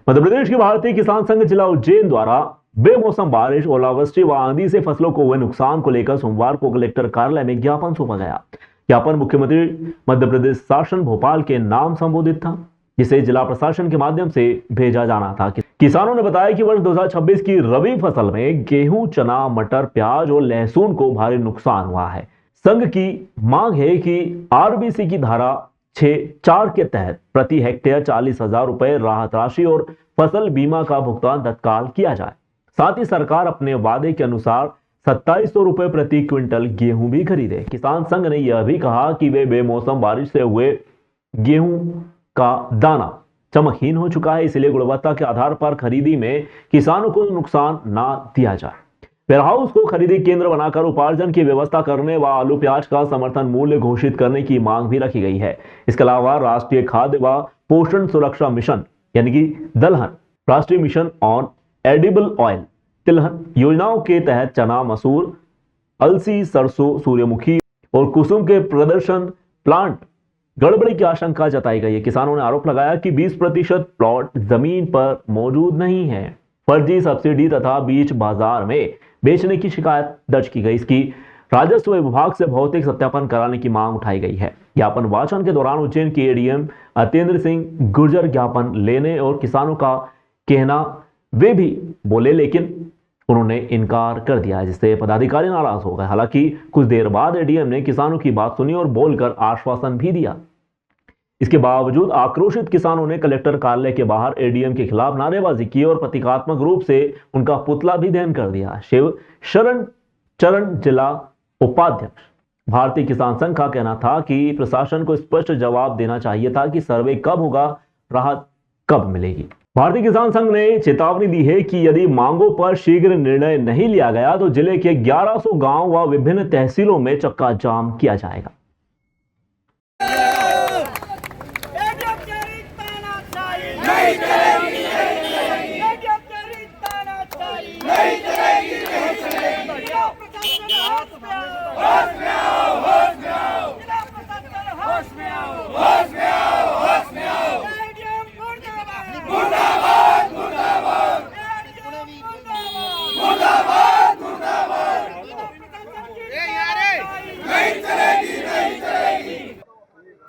मध्य प्रदेश की भारतीय किसान संघ जिला उज्जैन द्वारा बेमौसम बारिश, ओलावृष्टि व आंधी से फसलों को हुए नुकसान को लेकर सोमवार को कलेक्टर कार्यालय में ज्ञापन सौंपा गया। ज्ञापन मुख्यमंत्री मध्य प्रदेश शासन भोपाल के नाम संबोधित था, जिसे जिला प्रशासन के माध्यम से भेजा जाना था। किसानों ने बताया कि वर्ष 2026 की रबी फसल में गेहूं, चना, मटर, प्याज और लहसुन को भारी नुकसान हुआ है। संघ की मांग है कि आरबीसी की धारा 6(4) के तहत प्रति हेक्टेयर 40,000 रुपए राहत राशि और फसल बीमा का भुगतान तत्काल किया जाए। साथ ही सरकार अपने वादे के अनुसार 2700 रुपए प्रति क्विंटल गेहूं भी खरीदे। किसान संघ ने यह भी कहा कि वे बेमौसम बारिश से हुए गेहूं का दाना चमकहीन हो चुका है, इसलिए गुणवत्ता के आधार पर खरीदी में किसानों को नुकसान ना दिया जाए। वेयरहाउस को खरीदी केंद्र बनाकर उपार्जन की व्यवस्था करने व आलू प्याज का समर्थन मूल्य घोषित करने की मांग भी रखी गई है। इसके अलावा राष्ट्रीय खाद्य व पोषण सुरक्षा मिशन यानी कि दलहन, राष्ट्रीय मिशन ऑन एडिबल ऑयल तिलहन योजनाओं के तहत चना, मसूर, अलसी, सरसों, सूर्यमुखी और कुसुम के प्रदर्शन प्लांट गड़बड़ी की आशंका जताई गई है। किसानों ने आरोप लगाया कि 20% प्लॉट जमीन पर मौजूद नहीं है। फर्जी सब्सिडी तथा बीज बाजार में बेचने की शिकायत दर्ज की गई। इसकी राजस्व विभाग से भौतिक सत्यापन कराने की मांग उठाई गई है। ज्ञापन वाचन के दौरान उज्जैन के एडीएम अतेंद्र सिंह गुर्जर ज्ञापन लेने और किसानों का कहना वे भी बोले, लेकिन उन्होंने इनकार कर दिया, जिससे पदाधिकारी नाराज हो गए। हालांकि कुछ देर बाद एडीएम ने किसानों की बात सुनी और बोलकर आश्वासन भी दिया। इसके बावजूद आक्रोशित किसानों ने कलेक्टर कार्यालय के बाहर एडीएम के खिलाफ नारेबाजी की और प्रतीकात्मक रूप से उनका पुतला भी दहन कर दिया। शिव शरण चरण जिला उपाध्यक्ष भारतीय किसान संघ का कहना था कि प्रशासन को स्पष्ट जवाब देना चाहिए था कि सर्वे कब होगा, राहत कब मिलेगी। भारतीय किसान संघ ने चेतावनी दी है कि यदि मांगों पर शीघ्र निर्णय नहीं लिया गया तो जिले के 1100 गांव व विभिन्न तहसीलों में चक्का जाम किया जाएगा।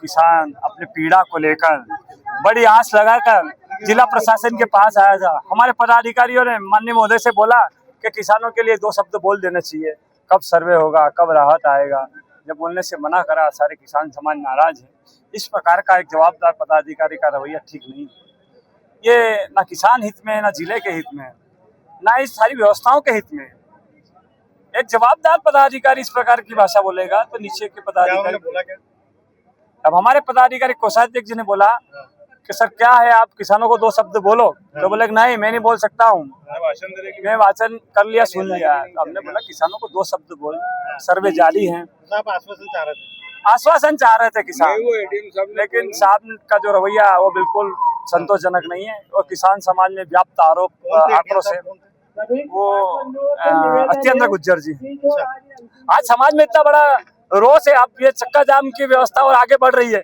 किसान अपने पीड़ा को लेकर बड़ी आस लगाकर जिला प्रशासन के पास आया था। हमारे पदाधिकारियों ने माननीय महोदय से बोला कि किसानों के लिए 2 शब्द बोल देना चाहिए, कब सर्वे होगा, कब राहत आएगा। जब बोलने से मना करा, सारे किसान समाज नाराज है। इस प्रकार का एक जवाबदार पदाधिकारी का रवैया ठीक नहीं है। ये ना किसान हित में, ना जिले के हित में, ना इस सारी व्यवस्थाओं के हित में। एक जवाबदार पदाधिकारी इस प्रकार की भाषा बोलेगा तो नीचे के पदाधिकारी, अब हमारे पदाधिकारी कोषाध्यक्ष जी ने बोला कि सर क्या है, आप किसानों को 2 शब्द बोलो। तो बोले नहीं, मैं नहीं बोल सकता हूँ, मैं वाचन कर लिया, सुन लिया। तो हमने बोला किसानों को 2 शब्द बोल, सर्वे जारी है। आश्वासन चाह रहे थे किसान, लेकिन साहब का जो रवैया वो बिल्कुल संतोषजनक नहीं है। और किसान समाज में व्याप्त आरोप आक्रोश है वो अत्यंत गुज्जर जी। आज समाज में इतना बड़ा रोष है, आप ये चक्का जाम की व्यवस्था और आगे बढ़ रही है।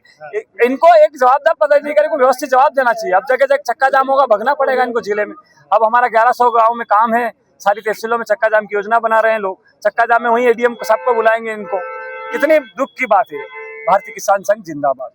इनको एक जवाबदार पदाधिकारी को व्यवस्थित जवाब देना चाहिए। अब जगह जगह चक्का जाम होगा, भगना पड़ेगा इनको जिले में। अब हमारा 1100 गाँव में काम है, सारी तहसीलों में चक्का जाम की योजना बना रहे हैं लोग। चक्का जाम में वही एडीएम सबको बुलाएंगे इनको। कितनी दुख की बात है। भारतीय किसान संघ जिंदाबाद।